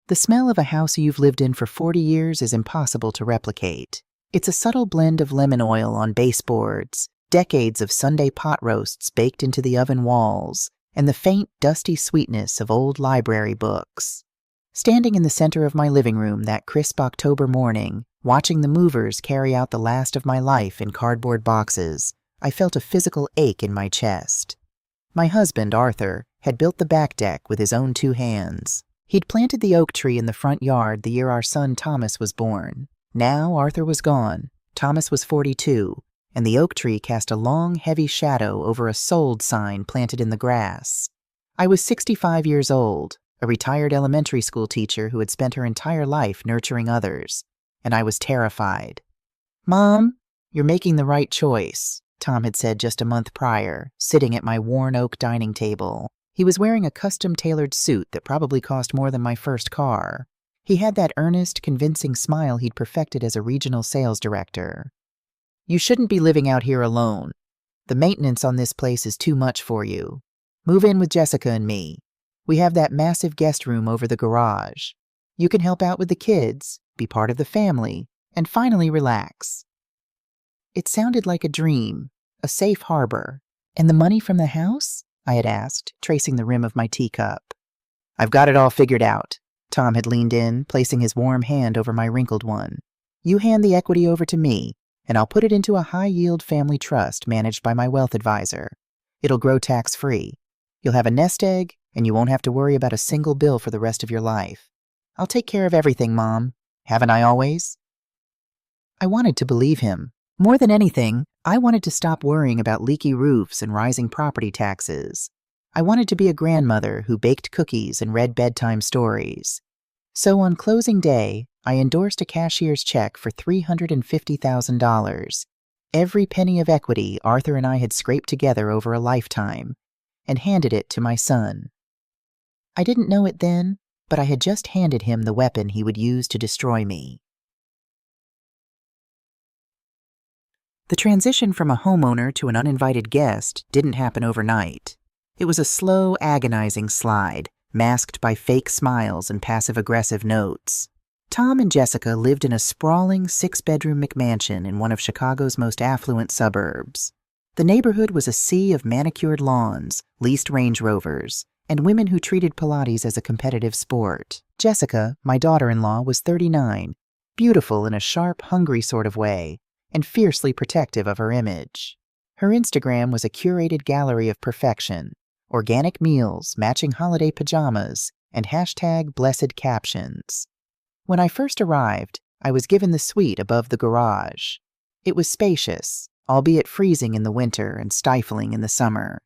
The smell of a house you've lived in for 40 years is impossible to replicate. It's a subtle blend of lemon oil on baseboards, decades of Sunday pot roasts baked into the oven walls, and the faint, dusty sweetness of old library books. Standing in the center of my living room that crisp October morning, watching the movers carry out the last of my life in cardboard boxes, I felt a physical ache in my chest. My husband, Arthur, had built the back deck with his own 2 hands. He'd planted the oak tree in the front yard the year our son Thomas was born. Now Arthur was gone, Thomas was 42, and the oak tree cast a long, heavy shadow over a sold sign planted in the grass. I was 65 years old, a retired elementary school teacher who had spent her entire life nurturing others, and I was terrified. "Mom, you're making the right choice," Tom had said just a month prior, sitting at my worn oak dining table. He was wearing a custom-tailored suit that probably cost more than my first car. He had that earnest, convincing smile he'd perfected as a regional sales director. "You shouldn't be living out here alone. The maintenance on this place is too much for you. Move in with Jessica and me. We have that massive guest room over the garage. You can help out with the kids, be part of the family, and finally relax." It sounded like a dream, a safe harbor. "And the money from the house?" I had asked, tracing the rim of my teacup. "I've got it all figured out." Tom had leaned in, placing his warm hand over my wrinkled one. "You hand the equity over to me, and I'll put it into a high-yield family trust managed by my wealth advisor. It'll grow tax-free. You'll have a nest egg, and you won't have to worry about a single bill for the rest of your life. I'll take care of everything, Mom. Haven't I always?" I wanted to believe him. More than anything, I wanted to stop worrying about leaky roofs and rising property taxes. I wanted to be a grandmother who baked cookies and read bedtime stories. So on closing day, I endorsed a cashier's check for $350,000, every penny of equity Arthur and I had scraped together over a lifetime, and handed it to my son. I didn't know it then, but I had just handed him the weapon he would use to destroy me. The transition from a homeowner to an uninvited guest didn't happen overnight. It was a slow, agonizing slide, masked by fake smiles and passive-aggressive notes. Tom and Jessica lived in a sprawling 6-bedroom McMansion in one of Chicago's most affluent suburbs. The neighborhood was a sea of manicured lawns, leased Range Rovers, and women who treated Pilates as a competitive sport. Jessica, my daughter-in-law, was 39, beautiful in a sharp, hungry sort of way, and fiercely protective of her image. Her Instagram was a curated gallery of perfection, organic meals, matching holiday pajamas, and #blessed captions. When I first arrived, I was given the suite above the garage. It was spacious, albeit freezing in the winter and stifling in the summer.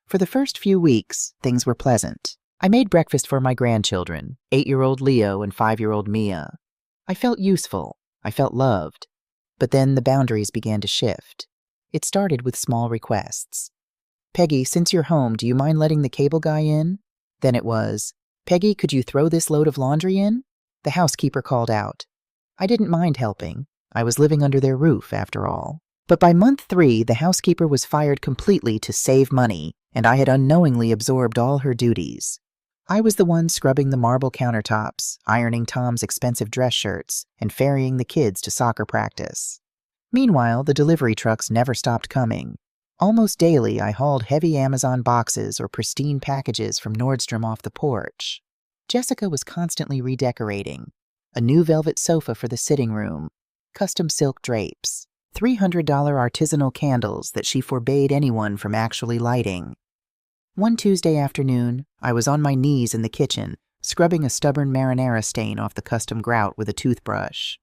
For the first few weeks, things were pleasant. I made breakfast for my grandchildren, 8-year-old Leo and 5-year-old Mia. I felt useful. I felt loved. But then the boundaries began to shift. It started with small requests. "Peggy, since you're home, do you mind letting the cable guy in?" Then it was, "Peggy, could you throw this load of laundry in?" The housekeeper called out. I didn't mind helping. I was living under their roof, after all. But by month 3, the housekeeper was fired completely to save money, and I had unknowingly absorbed all her duties. I was the one scrubbing the marble countertops, ironing Tom's expensive dress shirts, and ferrying the kids to soccer practice. Meanwhile, the delivery trucks never stopped coming. Almost daily, I hauled heavy Amazon boxes or pristine packages from Nordstrom off the porch. Jessica was constantly redecorating. A new velvet sofa for the sitting room, custom silk drapes, $300 artisanal candles that she forbade anyone from actually lighting. One Tuesday afternoon, I was on my knees in the kitchen, scrubbing a stubborn marinara stain off the custom grout with a toothbrush.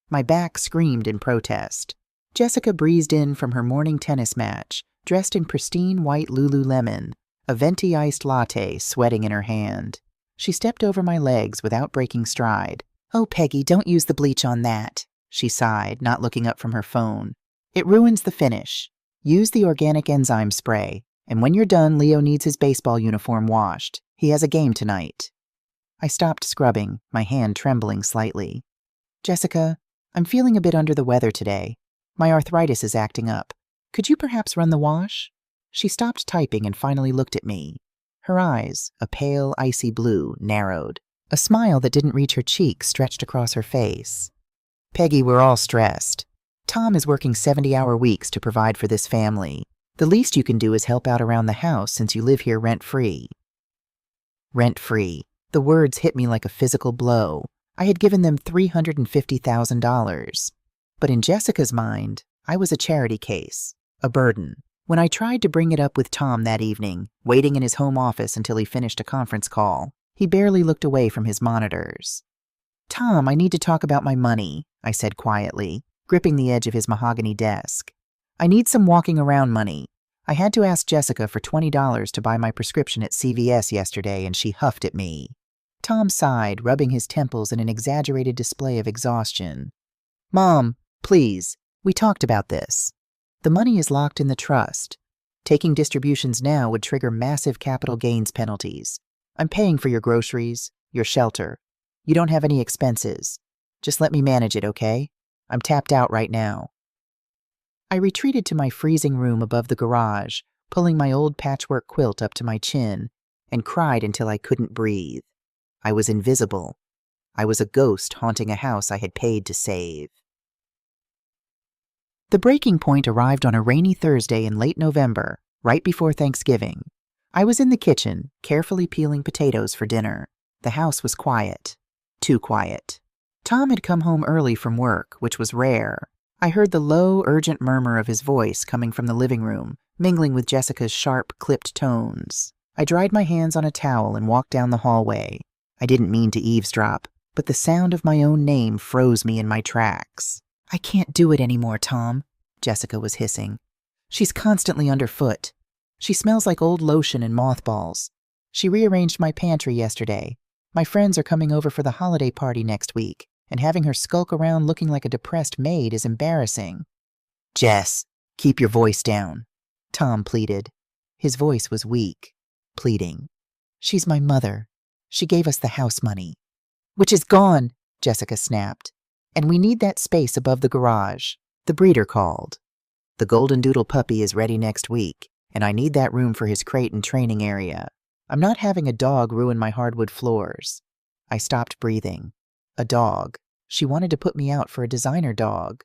My back screamed in protest. Jessica breezed in from her morning tennis match, dressed in pristine white Lululemon, a venti iced latte sweating in her hand. She stepped over my legs without breaking stride. "Oh, Peggy, don't use the bleach on that," she sighed, not looking up from her phone. "It ruins the finish. Use the organic enzyme spray. And when you're done, Leo needs his baseball uniform washed. He has a game tonight." I stopped scrubbing, my hand trembling slightly. "Jessica, I'm feeling a bit under the weather today. My arthritis is acting up. Could you perhaps run the wash?" She stopped typing and finally looked at me. Her eyes, a pale, icy blue, narrowed. A smile that didn't reach her cheeks stretched across her face. Peggy, we're all stressed. Tom is working 70-hour weeks to provide for this family. The least you can do is help out around the house since you live here rent-free. Rent-free. The words hit me like a physical blow. I had given them $350,000. But in Jessica's mind, I was a charity case, a burden. When I tried to bring it up with Tom that evening, waiting in his home office until he finished a conference call, he barely looked away from his monitors. Tom, I need to talk about my money, I said quietly, gripping the edge of his mahogany desk. I need some walking around money. I had to ask Jessica for $20 to buy my prescription at CVS yesterday, and she huffed at me. Tom sighed, rubbing his temples in an exaggerated display of exhaustion. Mom, please, we talked about this. The money is locked in the trust. Taking distributions now would trigger massive capital gains penalties. I'm paying for your groceries, your shelter. You don't have any expenses. Just let me manage it, okay? I'm tapped out right now. I retreated to my freezing room above the garage, pulling my old patchwork quilt up to my chin, and cried until I couldn't breathe. I was invisible. I was a ghost haunting a house I had paid to save. The breaking point arrived on a rainy Thursday in late November, right before Thanksgiving. I was in the kitchen, carefully peeling potatoes for dinner. The house was quiet. Too quiet. Tom had come home early from work, which was rare. I heard the low, urgent murmur of his voice coming from the living room, mingling with Jessica's sharp, clipped tones. I dried my hands on a towel and walked down the hallway. I didn't mean to eavesdrop, but the sound of my own name froze me in my tracks. I can't do it anymore, Tom, Jessica was hissing. She's constantly underfoot. She smells like old lotion and mothballs. She rearranged my pantry yesterday. My friends are coming over for the holiday party next week, and having her skulk around looking like a depressed maid is embarrassing. Jess, keep your voice down, Tom pleaded. His voice was weak, pleading. She's my mother. She gave us the house money. Which is gone, Jessica snapped. And we need that space above the garage. The breeder called. The golden doodle puppy is ready next week, and I need that room for his crate and training area. I'm not having a dog ruin my hardwood floors. I stopped breathing. A dog. She wanted to put me out for a designer dog.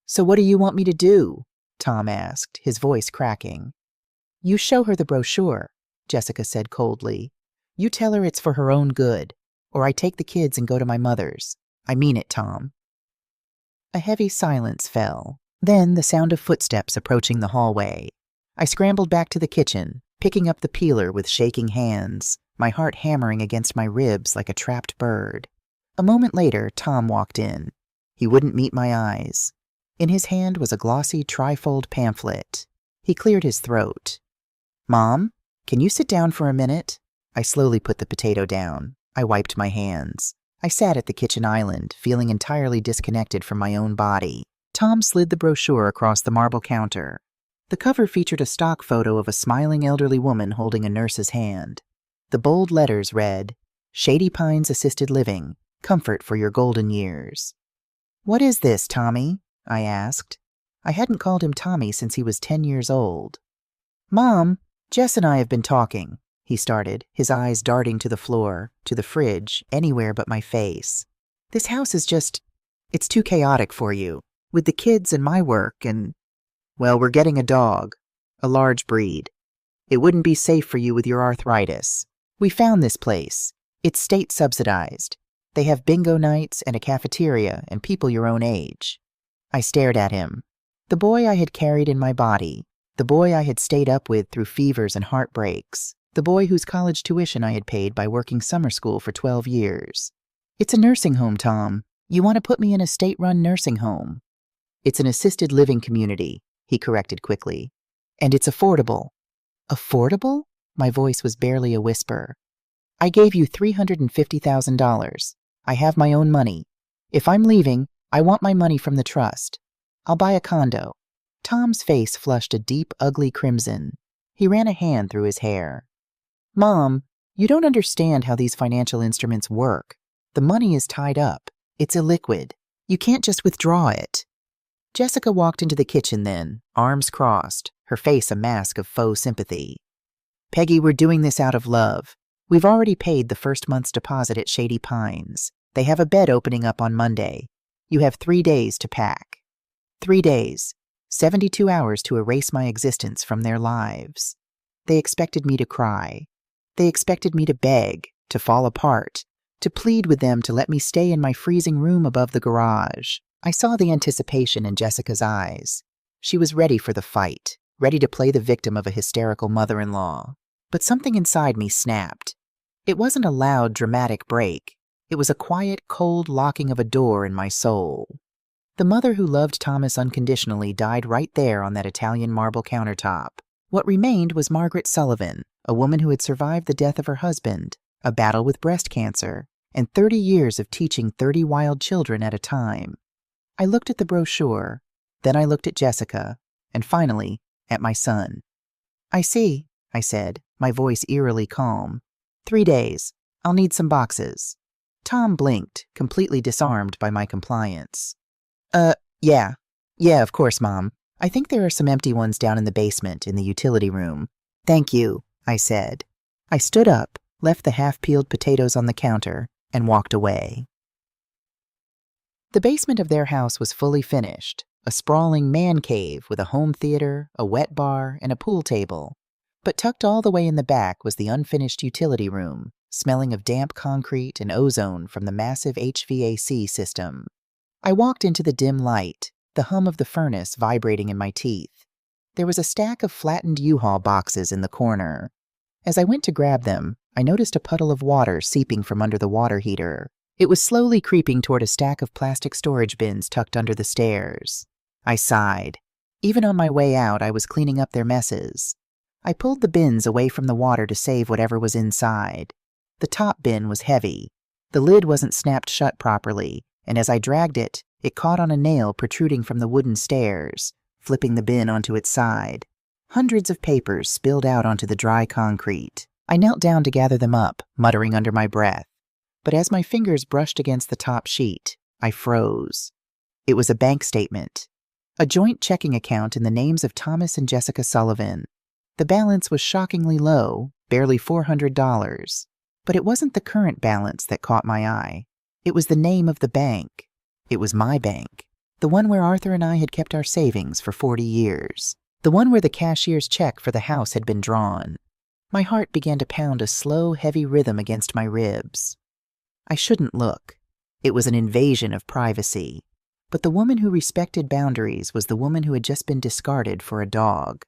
So what do you want me to do? Tom asked, his voice cracking. You show her the brochure, Jessica said coldly. You tell her it's for her own good, or I take the kids and go to my mother's. I mean it, Tom. A heavy silence fell. Then the sound of footsteps approaching the hallway. I scrambled back to the kitchen, picking up the peeler with shaking hands, my heart hammering against my ribs like a trapped bird. A moment later, Tom walked in. He wouldn't meet my eyes. In his hand was a glossy trifold pamphlet. He cleared his throat. Mom, can you sit down for a minute? I slowly put the potato down. I wiped my hands. I sat at the kitchen island, feeling entirely disconnected from my own body. Tom slid the brochure across the marble counter. The cover featured a stock photo of a smiling elderly woman holding a nurse's hand. The bold letters read, Shady Pines Assisted Living, Comfort for Your Golden Years. What is this, Tommy? I asked. I hadn't called him Tommy since he was 10 years old. Mom, Jess and I have been talking, he started, his eyes darting to the floor, to the fridge, anywhere but my face. This house is it's too chaotic for you, with the kids and my work and, well, we're getting a dog, a large breed. It wouldn't be safe for you with your arthritis. We found this place. It's state subsidized. They have bingo nights and a cafeteria and people your own age. I stared at him. The boy I had carried in my body, the boy I had stayed up with through fevers and heartbreaks, the boy whose college tuition I had paid by working summer school for 12 years. It's a nursing home, Tom. You want to put me in a state-run nursing home. It's an assisted living community, he corrected quickly. And it's affordable. Affordable? My voice was barely a whisper. I gave you $350,000. I have my own money. If I'm leaving, I want my money from the trust. I'll buy a condo. Tom's face flushed a deep, ugly crimson. He ran a hand through his hair. Mom, you don't understand how these financial instruments work. The money is tied up. It's illiquid. You can't just withdraw it. Jessica walked into the kitchen then, arms crossed, her face a mask of faux sympathy. Peggy, we're doing this out of love. We've already paid the first month's deposit at Shady Pines. They have a bed opening up on Monday. You have 3 days to pack. 3 days. 72 hours to erase my existence from their lives. They expected me to cry. They expected me to beg, to fall apart, to plead with them to let me stay in my freezing room above the garage. I saw the anticipation in Jessica's eyes. She was ready for the fight, ready to play the victim of a hysterical mother-in-law. But something inside me snapped. It wasn't a loud, dramatic break. It was a quiet, cold locking of a door in my soul. The mother who loved Thomas unconditionally died right there on that Italian marble countertop. What remained was Margaret Sullivan, a woman who had survived the death of her husband, a battle with breast cancer, and 30 years of teaching 30 wild children at a time. I looked at the brochure, then I looked at Jessica, and finally, at my son. "I see," I said, my voice eerily calm. 3 days. I'll need some boxes." Tom blinked, completely disarmed by my compliance. Yeah. Yeah, of course, Mom. I think there are some empty ones down in the basement in the utility room." "Thank you," I said. I stood up, left the half-peeled potatoes on the counter, and walked away. The basement of their house was fully finished, a sprawling man cave with a home theater, a wet bar, and a pool table. But tucked all the way in the back was the unfinished utility room, smelling of damp concrete and ozone from the massive HVAC system. I walked into the dim light, the hum of the furnace vibrating in my teeth. There was a stack of flattened U-Haul boxes in the corner. As I went to grab them, I noticed a puddle of water seeping from under the water heater. It was slowly creeping toward a stack of plastic storage bins tucked under the stairs. I sighed. Even on my way out, I was cleaning up their messes. I pulled the bins away from the water to save whatever was inside. The top bin was heavy. The lid wasn't snapped shut properly, and as I dragged it, it caught on a nail protruding from the wooden stairs, flipping the bin onto its side. Hundreds of papers spilled out onto the dry concrete. I knelt down to gather them up, muttering under my breath. But as my fingers brushed against the top sheet, I froze. It was a bank statement. A joint checking account in the names of Thomas and Jessica Sullivan. The balance was shockingly low, barely $400. But it wasn't the current balance that caught my eye. It was the name of the bank. It was my bank. The one where Arthur and I had kept our savings for 40 years. The one where the cashier's check for the house had been drawn. My heart began to pound a slow, heavy rhythm against my ribs. I shouldn't look. It was an invasion of privacy. But the woman who respected boundaries was the woman who had just been discarded for a dog.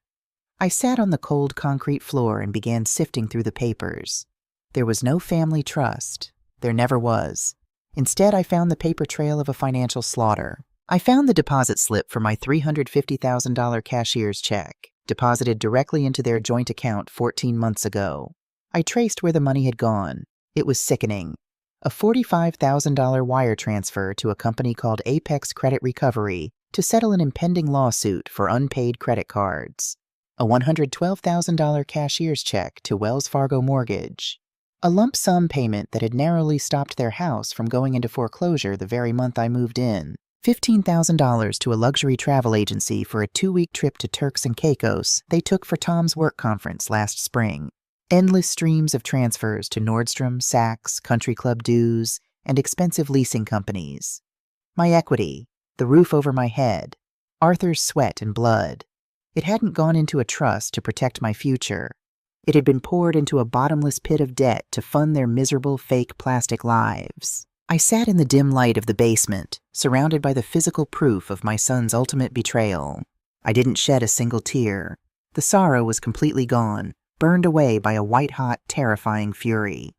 I sat on the cold concrete floor and began sifting through the papers. There was no family trust. There never was. Instead, I found the paper trail of a financial slaughter. I found the deposit slip for my $350,000 cashier's check, deposited directly into their joint account 14 months ago. I traced where the money had gone. It was sickening. A $45,000 wire transfer to a company called Apex Credit Recovery to settle an impending lawsuit for unpaid credit cards. A $112,000 cashier's check to Wells Fargo Mortgage. A lump sum payment that had narrowly stopped their house from going into foreclosure the very month I moved in. $15,000 to a luxury travel agency for a 2-week trip to Turks and Caicos they took for Tom's work conference last spring. Endless streams of transfers to Nordstrom, Saks, country club dues, and expensive leasing companies. My equity, the roof over my head, Arthur's sweat and blood. It hadn't gone into a trust to protect my future. It had been poured into a bottomless pit of debt to fund their miserable fake plastic lives. I sat in the dim light of the basement, surrounded by the physical proof of my son's ultimate betrayal. I didn't shed a single tear. The sorrow was completely gone, burned away by a white-hot, terrifying fury.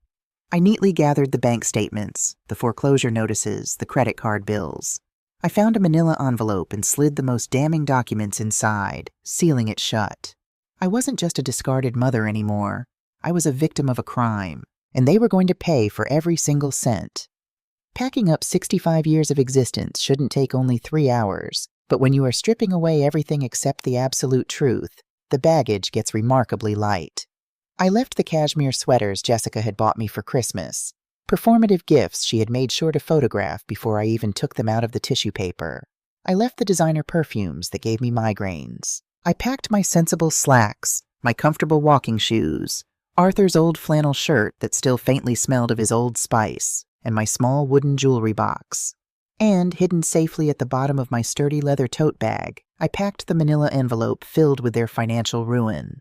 I neatly gathered the bank statements, the foreclosure notices, the credit card bills. I found a manila envelope and slid the most damning documents inside, sealing it shut. I wasn't just a discarded mother anymore. I was a victim of a crime, and they were going to pay for every single cent. Packing up 65 years of existence shouldn't take only 3 hours, but when you are stripping away everything except the absolute truth, the baggage gets remarkably light. I left the cashmere sweaters Jessica had bought me for Christmas, performative gifts she had made sure to photograph before I even took them out of the tissue paper. I left the designer perfumes that gave me migraines. I packed my sensible slacks, my comfortable walking shoes, Arthur's old flannel shirt that still faintly smelled of his Old Spice, and my small wooden jewelry box. And, hidden safely at the bottom of my sturdy leather tote bag, I packed the manila envelope filled with their financial ruin.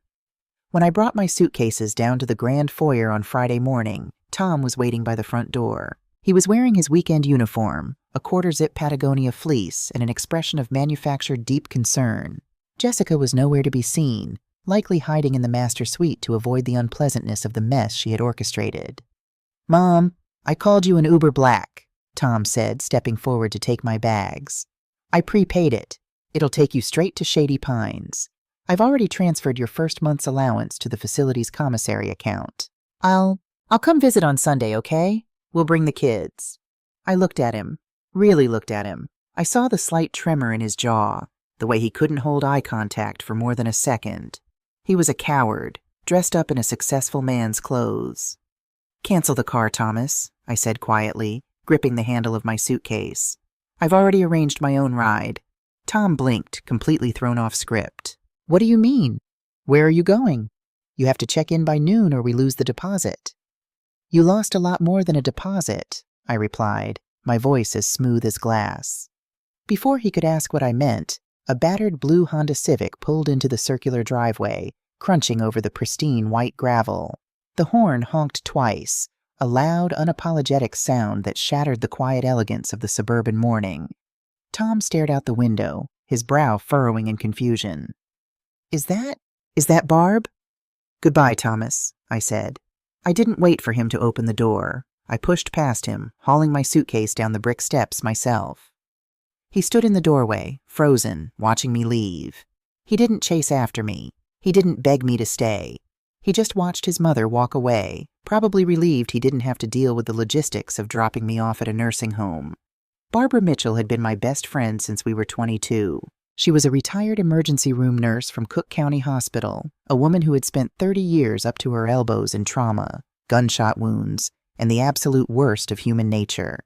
When I brought my suitcases down to the grand foyer on Friday morning, Tom was waiting by the front door. He was wearing his weekend uniform, a quarter-zip Patagonia fleece, and an expression of manufactured deep concern. Jessica was nowhere to be seen, likely hiding in the master suite to avoid the unpleasantness of the mess she had orchestrated. "Mom, I called you an Uber Black," Tom said, stepping forward to take my bags. "I prepaid it. It'll take you straight to Shady Pines. I've already transferred your first month's allowance to the facility's commissary account. I'll come visit on Sunday, okay? We'll bring the kids." I looked at him, really looked at him. I saw the slight tremor in his jaw, the way he couldn't hold eye contact for more than a second. He was a coward, dressed up in a successful man's clothes. "Cancel the car, Thomas," I said quietly, gripping the handle of my suitcase. "I've already arranged my own ride." Tom blinked, completely thrown off script. "What do you mean? Where are you going? You have to check in by noon or we lose the deposit." "You lost a lot more than a deposit," I replied, my voice as smooth as glass. Before he could ask what I meant, a battered blue Honda Civic pulled into the circular driveway, crunching over the pristine white gravel. The horn honked twice, a loud, unapologetic sound that shattered the quiet elegance of the suburban morning. Tom stared out the window, his brow furrowing in confusion. Is that Barb?" "Goodbye, Thomas," I said. I didn't wait for him to open the door. I pushed past him, hauling my suitcase down the brick steps myself. He stood in the doorway, frozen, watching me leave. He didn't chase after me. He didn't beg me to stay. He just watched his mother walk away, probably relieved he didn't have to deal with the logistics of dropping me off at a nursing home. Barbara Mitchell had been my best friend since we were 22. She was a retired emergency room nurse from Cook County Hospital, a woman who had spent 30 years up to her elbows in trauma, gunshot wounds, and the absolute worst of human nature.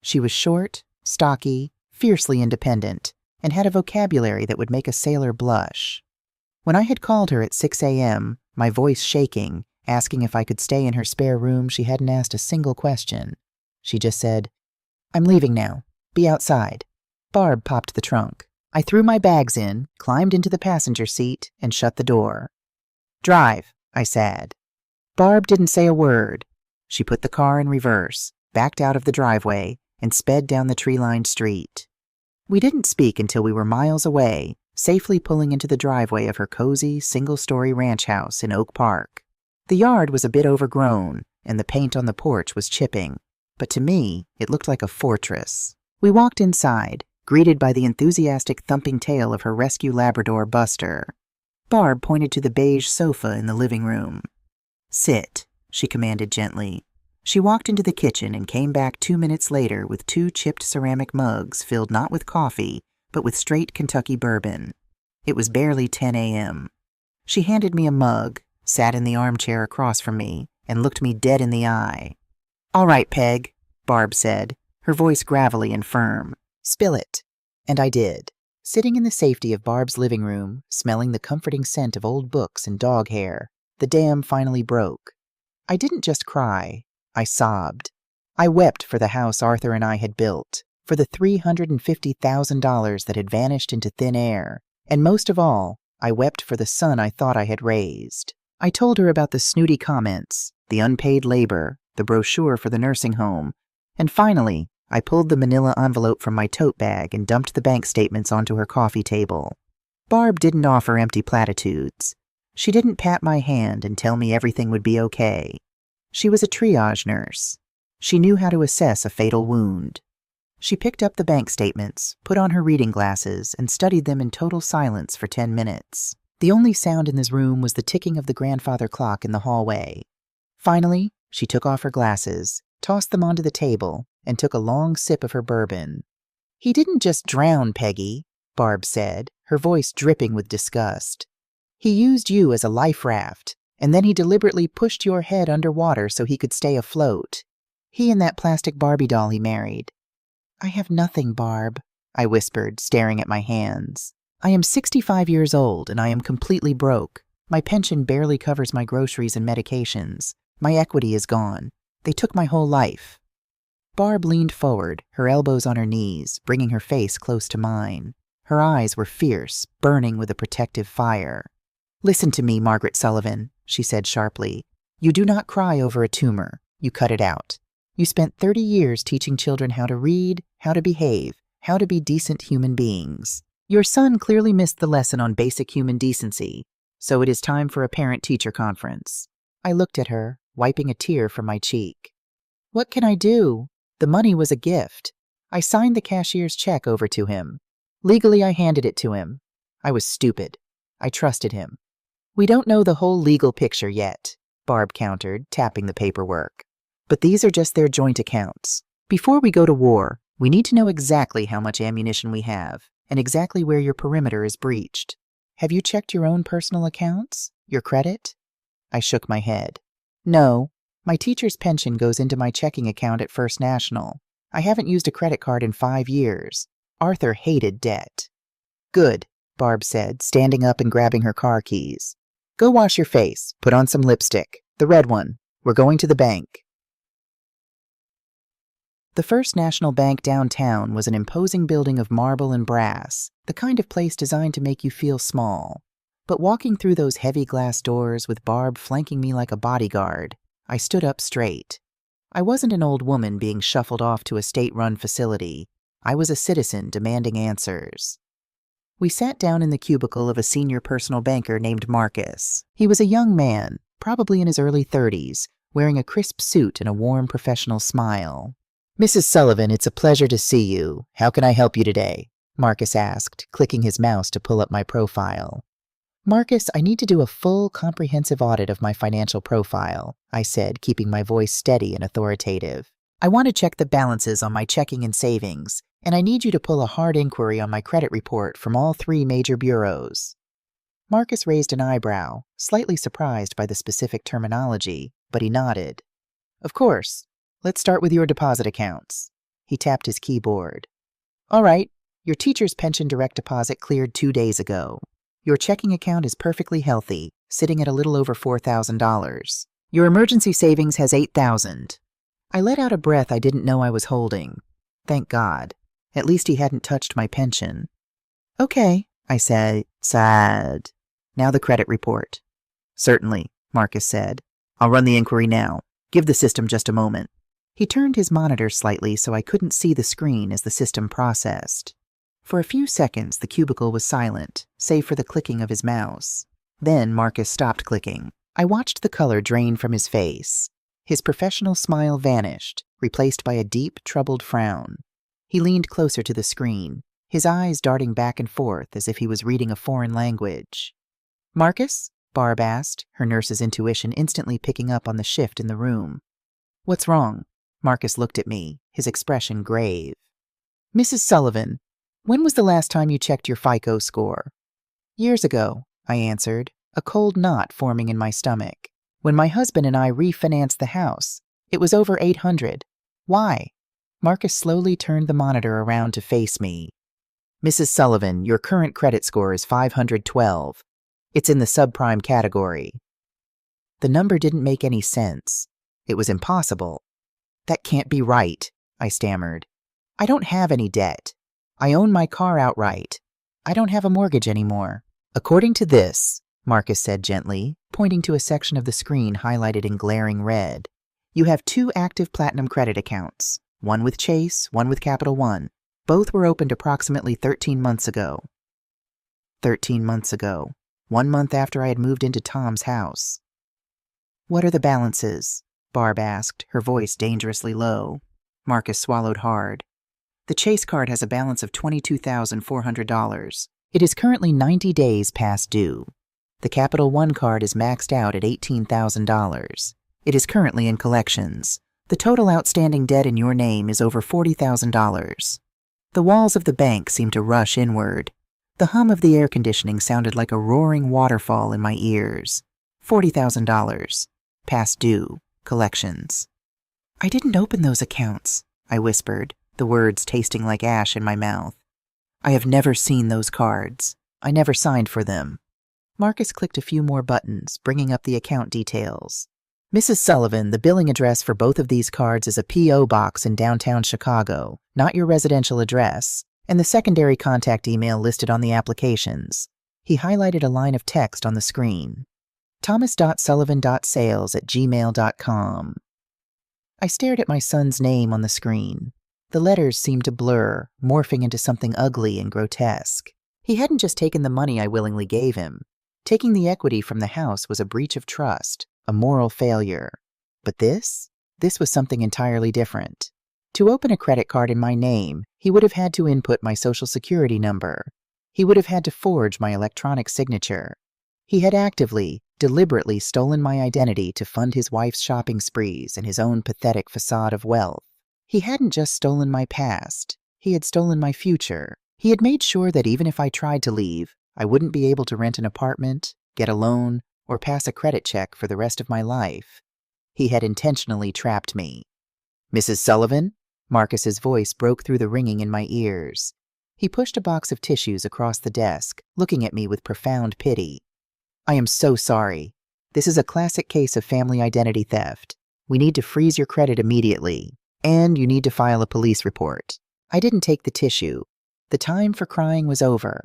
She was short, stocky, fiercely independent, and had a vocabulary that would make a sailor blush. When I had called her at 6 a.m., my voice shaking, asking if I could stay in her spare room, she hadn't asked a single question. She just said, "I'm leaving now. Be outside." Barb popped the trunk. I threw my bags in, climbed into the passenger seat, and shut the door. "Drive," I said. Barb didn't say a word. She put the car in reverse, backed out of the driveway, and sped down the tree-lined street. We didn't speak until we were miles away, safely pulling into the driveway of her cozy, single-story ranch house in Oak Park. The yard was a bit overgrown, and the paint on the porch was chipping, but to me, it looked like a fortress. We walked inside, greeted by the enthusiastic thumping tail of her rescue Labrador, Buster. Barb pointed to the beige sofa in the living room. "Sit," she commanded gently. She walked into the kitchen and came back 2 minutes later with 2 chipped ceramic mugs filled not with coffee, but with straight Kentucky bourbon. It was barely 10 a.m. She handed me a mug, sat in the armchair across from me, and looked me dead in the eye. "All right, Peg," Barb said, her voice gravelly and firm. "Spill it." And I did. Sitting in the safety of Barb's living room, smelling the comforting scent of old books and dog hair, the dam finally broke. I didn't just cry. I sobbed. I wept for the house Arthur and I had built, for the $350,000 that had vanished into thin air, and most of all, I wept for the son I thought I had raised. I told her about the snooty comments, the unpaid labor, the brochure for the nursing home, and finally, I pulled the manila envelope from my tote bag and dumped the bank statements onto her coffee table. Barb didn't offer empty platitudes. She didn't pat my hand and tell me everything would be okay. She was a triage nurse. She knew how to assess a fatal wound. She picked up the bank statements, put on her reading glasses, and studied them in total silence for 10 minutes. The only sound in this room was the ticking of the grandfather clock in the hallway. Finally, she took off her glasses, tossed them onto the table, and took a long sip of her bourbon. "He didn't just drown, Peggy," Barb said, her voice dripping with disgust. "He used you as a life raft, and then he deliberately pushed your head underwater so he could stay afloat. He and that plastic Barbie doll he married." "I have nothing, Barb," I whispered, staring at my hands. "I am 65 years old, and I am completely broke. My pension barely covers my groceries and medications. My equity is gone. They took my whole life." Barb leaned forward, her elbows on her knees, bringing her face close to mine. Her eyes were fierce, burning with a protective fire. "Listen to me, Margaret Sullivan," she said sharply. "You do not cry over a tumor. You cut it out. You spent 30 years teaching children how to read, how to behave, how to be decent human beings. Your son clearly missed the lesson on basic human decency, so it is time for a parent-teacher conference." I looked at her, wiping a tear from my cheek. "What can I do? The money was a gift. I signed the cashier's check over to him. Legally, I handed it to him. I was stupid. I trusted him." "We don't know the whole legal picture yet," Barb countered, tapping the paperwork. "But these are just their joint accounts. Before we go to war, we need to know exactly how much ammunition we have and exactly where your perimeter is breached. Have you checked your own personal accounts? Your credit?" I shook my head. "No. My teacher's pension goes into my checking account at First National. I haven't used a credit card in 5 years. Arthur hated debt." "Good," Barb said, standing up and grabbing her car keys. "Go wash your face. Put on some lipstick. The red one. We're going to the bank." The First National Bank downtown was an imposing building of marble and brass, the kind of place designed to make you feel small. But walking through those heavy glass doors with Barb flanking me like a bodyguard, I stood up straight. I wasn't an old woman being shuffled off to a state-run facility. I was a citizen demanding answers. We sat down in the cubicle of a senior personal banker named Marcus. He was a young man, probably in his early 30s, wearing a crisp suit and a warm professional smile. "Mrs. Sullivan, it's a pleasure to see you. How can I help you today?" Marcus asked, clicking his mouse to pull up my profile. "Marcus, I need to do a full, comprehensive audit of my financial profile," I said, keeping my voice steady and authoritative. "I want to check the balances on my checking and savings, and I need you to pull a hard inquiry on my credit report from all 3 major bureaus." Marcus raised an eyebrow, slightly surprised by the specific terminology, but he nodded. "Of course. Let's start with your deposit accounts." He tapped his keyboard. "All right. Your teacher's pension direct deposit cleared 2 days ago. Your checking account is perfectly healthy, sitting at a little over $4,000. Your emergency savings has $8,000. I let out a breath I didn't know I was holding. Thank God. At least he hadn't touched my pension. "Okay," I said, sad. "Now the credit report." "Certainly," Marcus said. "I'll run the inquiry now. Give the system just a moment." He turned his monitor slightly so I couldn't see the screen as the system processed. For a few seconds, the cubicle was silent, save for the clicking of his mouse. Then Marcus stopped clicking. I watched the color drain from his face. His professional smile vanished, replaced by a deep, troubled frown. He leaned closer to the screen, his eyes darting back and forth as if he was reading a foreign language. "Marcus?" Barb asked, her nurse's intuition instantly picking up on the shift in the room. "What's wrong?" Marcus looked at me, his expression grave. "Mrs. Sullivan, when was the last time you checked your FICO score?" "Years ago," I answered, a cold knot forming in my stomach. "When my husband and I refinanced the house, it was over 800. Why?" Marcus slowly turned the monitor around to face me. "Mrs. Sullivan, your current credit score is 512. It's in the subprime category." The number didn't make any sense. It was impossible. "That can't be right," I stammered. "I don't have any debt. I own my car outright. I don't have a mortgage anymore." "According to this," Marcus said gently, pointing to a section of the screen highlighted in glaring red, "you have 2 active platinum credit accounts, one with Chase, one with Capital One. Both were opened approximately 13 months ago. 13 months ago. 1 month after I had moved into Tom's house. "What are the balances?" Barb asked, her voice dangerously low. Marcus swallowed hard. "The Chase card has a balance of $22,400. It is currently 90 days past due. The Capital One card is maxed out at $18,000. It is currently in collections. The total outstanding debt in your name is over $40,000. The walls of the bank seemed to rush inward. The hum of the air conditioning sounded like a roaring waterfall in my ears. $40,000. Past due. Collections. "I didn't open those accounts," I whispered, the words tasting like ash in my mouth. "I have never seen those cards. I never signed for them." Marcus clicked a few more buttons, bringing up the account details. Mrs. Sullivan, the billing address for both of these cards is a P.O. box in downtown Chicago, not your residential address, and the secondary contact email listed on the applications. He highlighted a line of text on the screen. thomas.sullivan.sales@gmail.com. I stared at my son's name on the screen. The letters seemed to blur, morphing into something ugly and grotesque. He hadn't just taken the money I willingly gave him. Taking the equity from the house was a breach of trust, a moral failure. But this was something entirely different. To open a credit card in my name, he would have had to input my social security number. He would have had to forge my electronic signature. He had actively, deliberately stolen my identity to fund his wife's shopping sprees and his own pathetic facade of wealth. He hadn't just stolen my past. He had stolen my future. He had made sure that even if I tried to leave, I wouldn't be able to rent an apartment, get a loan, or pass a credit check for the rest of my life. He had intentionally trapped me. "Mrs. Sullivan?" Marcus's voice broke through the ringing in my ears. He pushed a box of tissues across the desk, looking at me with profound pity. "I am so sorry. This is a classic case of family identity theft. We need to freeze your credit immediately, and you need to file a police report." I didn't take the tissue. The time for crying was over.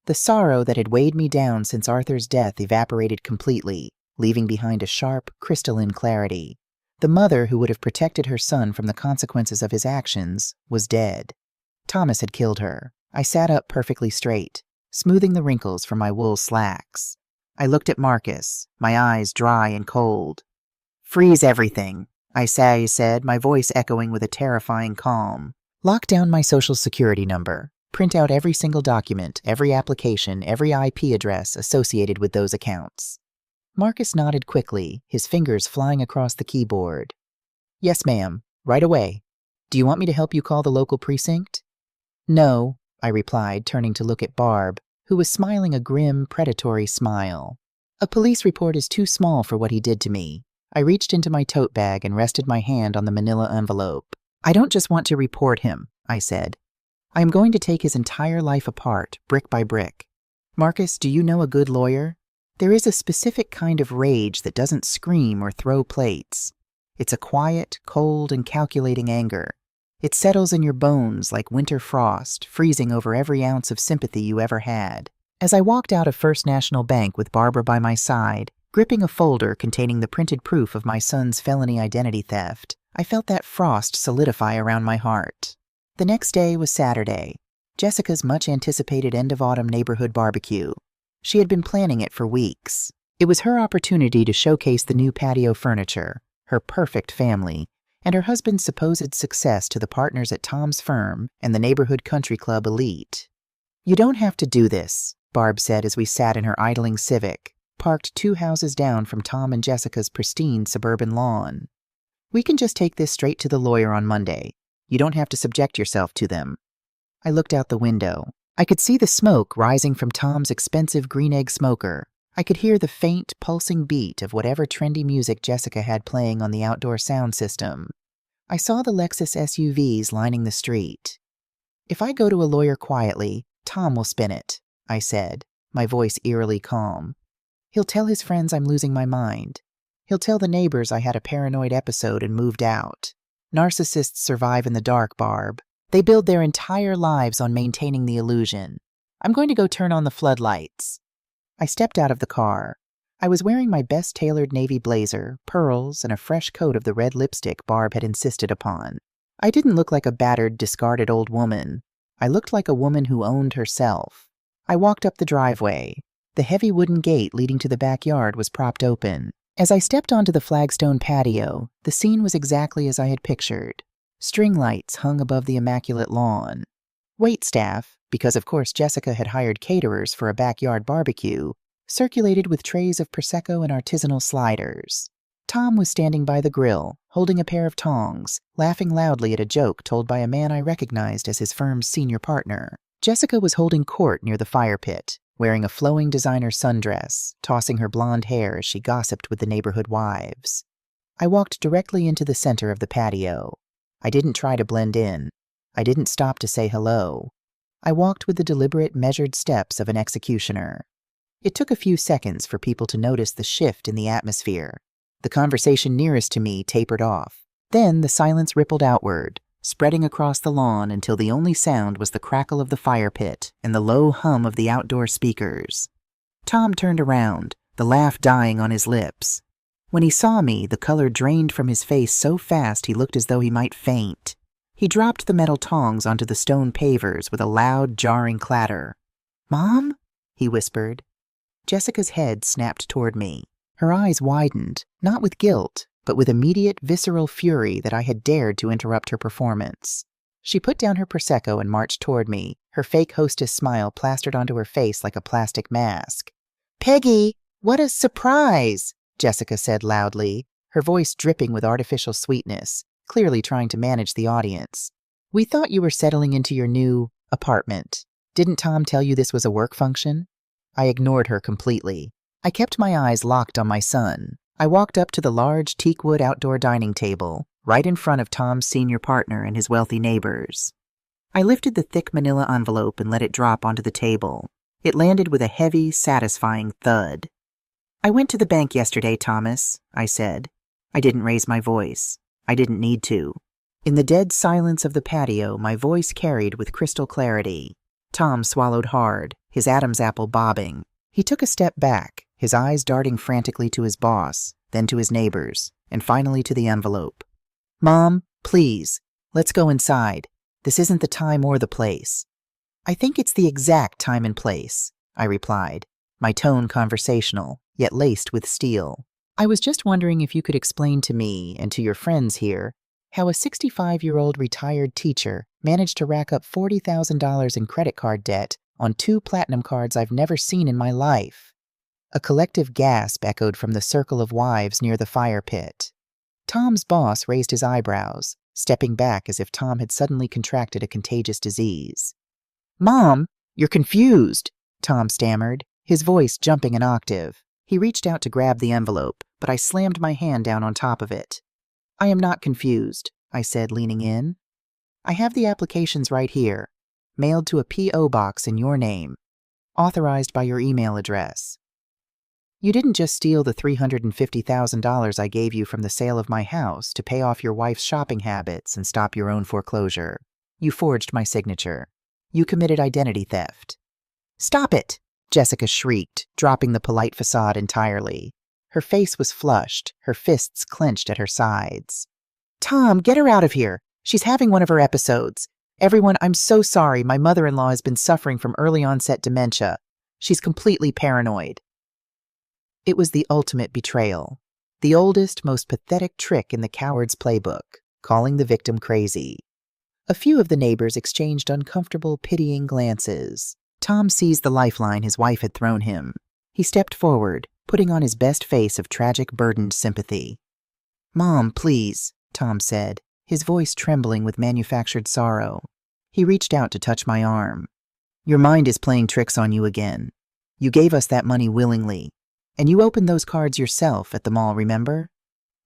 The sorrow that had weighed me down since Arthur's death evaporated completely, leaving behind a sharp, crystalline clarity. The mother who would have protected her son from the consequences of his actions was dead. Thomas had killed her. I sat up perfectly straight, smoothing the wrinkles from my wool slacks. I looked at Marcus, my eyes dry and cold. "Freeze everything," I said, my voice echoing with a terrifying calm. "Lock down my social security number. Print out every single document, every application, every IP address associated with those accounts." Marcus nodded quickly, his fingers flying across the keyboard. "Yes, ma'am. Right away. Do you want me to help you call the local precinct?" "No," I replied, turning to look at Barb, who was smiling a grim, predatory smile. "A police report is too small for what he did to me." I reached into my tote bag and rested my hand on the manila envelope. "I don't just want to report him," I said. "I am going to take his entire life apart, brick by brick. Marcus, do you know a good lawyer? There is a specific kind of rage that doesn't scream or throw plates. It's a quiet, cold, and calculating anger. It settles in your bones like winter frost, freezing over every ounce of sympathy you ever had." As I walked out of First National Bank with Barbara by my side, gripping a folder containing the printed proof of my son's felony identity theft, I felt that frost solidify around my heart. The next day was Saturday, Jessica's much-anticipated end-of-autumn neighborhood barbecue. She had been planning it for weeks. It was her opportunity to showcase the new patio furniture, her perfect family, and her husband's supposed success to the partners at Tom's firm and the neighborhood country club elite. "You don't have to do this," Barb said as we sat in her idling Civic, parked 2 houses down from Tom and Jessica's pristine suburban lawn. "We can just take this straight to the lawyer on Monday. You don't have to subject yourself to them." I looked out the window. I could see the smoke rising from Tom's expensive green egg smoker. I could hear the faint, pulsing beat of whatever trendy music Jessica had playing on the outdoor sound system. I saw the Lexus SUVs lining the street. "If I go to a lawyer quietly, Tom will spin it," I said, my voice eerily calm. "He'll tell his friends I'm losing my mind. He'll tell the neighbors I had a paranoid episode and moved out. Narcissists survive in the dark, Barb. They build their entire lives on maintaining the illusion. I'm going to go turn on the floodlights." I stepped out of the car. I was wearing my best-tailored navy blazer, pearls, and a fresh coat of the red lipstick Barb had insisted upon. I didn't look like a battered, discarded old woman. I looked like a woman who owned herself. I walked up the driveway. The heavy wooden gate leading to the backyard was propped open. As I stepped onto the flagstone patio, the scene was exactly as I had pictured. String lights hung above the immaculate lawn. Waitstaff, because of course Jessica had hired caterers for a backyard barbecue, circulated with trays of Prosecco and artisanal sliders. Tom was standing by the grill, holding a pair of tongs, laughing loudly at a joke told by a man I recognized as his firm's senior partner. Jessica was holding court near the fire pit, wearing a flowing designer sundress, tossing her blonde hair as she gossiped with the neighborhood wives. I walked directly into the center of the patio. I didn't try to blend in. I didn't stop to say hello. I walked with the deliberate, measured steps of an executioner. It took a few seconds for people to notice the shift in the atmosphere. The conversation nearest to me tapered off. Then the silence rippled outward, spreading across the lawn until the only sound was the crackle of the fire pit and the low hum of the outdoor speakers. Tom turned around, the laugh dying on his lips. When he saw me, the color drained from his face so fast he looked as though he might faint. He dropped the metal tongs onto the stone pavers with a loud, jarring clatter. "Mom?" he whispered. Jessica's head snapped toward me. Her eyes widened, not with guilt, but with immediate, visceral fury that I had dared to interrupt her performance. She put down her Prosecco and marched toward me, her fake hostess smile plastered onto her face like a plastic mask. "Peggy, what a surprise!" Jessica said loudly, her voice dripping with artificial sweetness, clearly trying to manage the audience. "We thought you were settling into your new apartment. Didn't Tom tell you this was a work function?" I ignored her completely. I kept my eyes locked on my son. I walked up to the large teakwood outdoor dining table, right in front of Tom's senior partner and his wealthy neighbors. I lifted the thick manila envelope and let it drop onto the table. It landed with a heavy, satisfying thud. "I went to the bank yesterday, Thomas," I said. I didn't raise my voice. I didn't need to. In the dead silence of the patio, my voice carried with crystal clarity. Tom swallowed hard, his Adam's apple bobbing. He took a step back, his eyes darting frantically to his boss, then to his neighbors, and finally to the envelope. "Mom, please, let's go inside. This isn't the time or the place." "I think it's the exact time and place," I replied, my tone conversational, yet laced with steel. "I was just wondering if you could explain to me and to your friends here how a 65-year-old retired teacher managed to rack up $40,000 in credit card debt on 2 platinum cards I've never seen in my life." A collective gasp echoed from the circle of wives near the fire pit. Tom's boss raised his eyebrows, stepping back as if Tom had suddenly contracted a contagious disease. "Mom, you're confused," Tom stammered, his voice jumping an octave. He reached out to grab the envelope, but I slammed my hand down on top of it. "I am not confused," I said, leaning in. "I have the applications right here, mailed to a P.O. box in your name, authorized by your email address. You didn't just steal the $350,000 I gave you from the sale of my house to pay off your wife's shopping habits and stop your own foreclosure. You forged my signature. You committed identity theft." "Stop it!" Jessica shrieked, dropping the polite facade entirely. Her face was flushed, her fists clenched at her sides. "Tom, get her out of here. She's having one of her episodes. Everyone, I'm so sorry. My mother-in-law has been suffering from early-onset dementia. She's completely paranoid." It was the ultimate betrayal. The oldest, most pathetic trick in the coward's playbook, calling the victim crazy. A few of the neighbors exchanged uncomfortable, pitying glances. Tom seized the lifeline his wife had thrown him. He stepped forward, putting on his best face of tragic, burdened sympathy. "Mom, please," Tom said, his voice trembling with manufactured sorrow. He reached out to touch my arm. "Your mind is playing tricks on you again. You gave us that money willingly. And you opened those cards yourself at the mall, remember?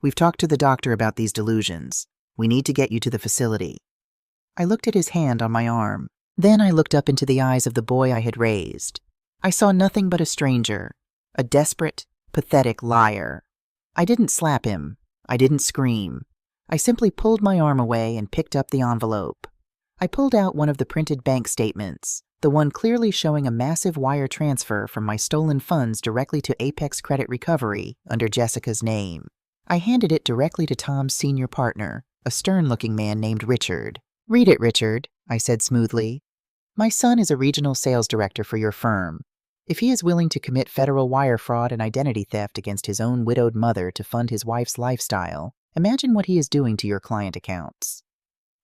We've talked to the doctor about these delusions. We need to get you to the facility." I looked at his hand on my arm. Then I looked up into the eyes of the boy I had raised. I saw nothing but a stranger, a desperate, pathetic liar. I didn't slap him. I didn't scream. I simply pulled my arm away and picked up the envelope. I pulled out one of the printed bank statements, the one clearly showing a massive wire transfer from my stolen funds directly to Apex Credit Recovery under Jessica's name. I handed it directly to Tom's senior partner, a stern-looking man named Richard. "Read it, Richard," I said smoothly. "My son is a regional sales director for your firm. If he is willing to commit federal wire fraud and identity theft against his own widowed mother to fund his wife's lifestyle, imagine what he is doing to your client accounts."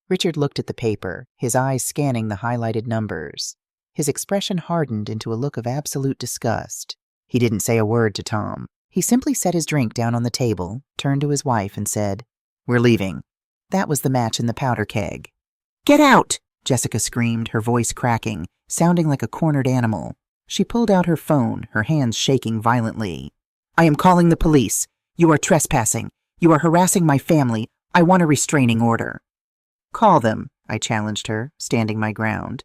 Richard looked at the paper, his eyes scanning the highlighted numbers. His expression hardened into a look of absolute disgust. He didn't say a word to Tom. He simply set his drink down on the table, turned to his wife, and said, "We're leaving." That was the match in the powder keg. "Get out!" Jessica screamed, her voice cracking, sounding like a cornered animal. She pulled out her phone, her hands shaking violently. "I am calling the police. You are trespassing. You are harassing my family. I want a restraining order." "Call them," I challenged her, standing my ground.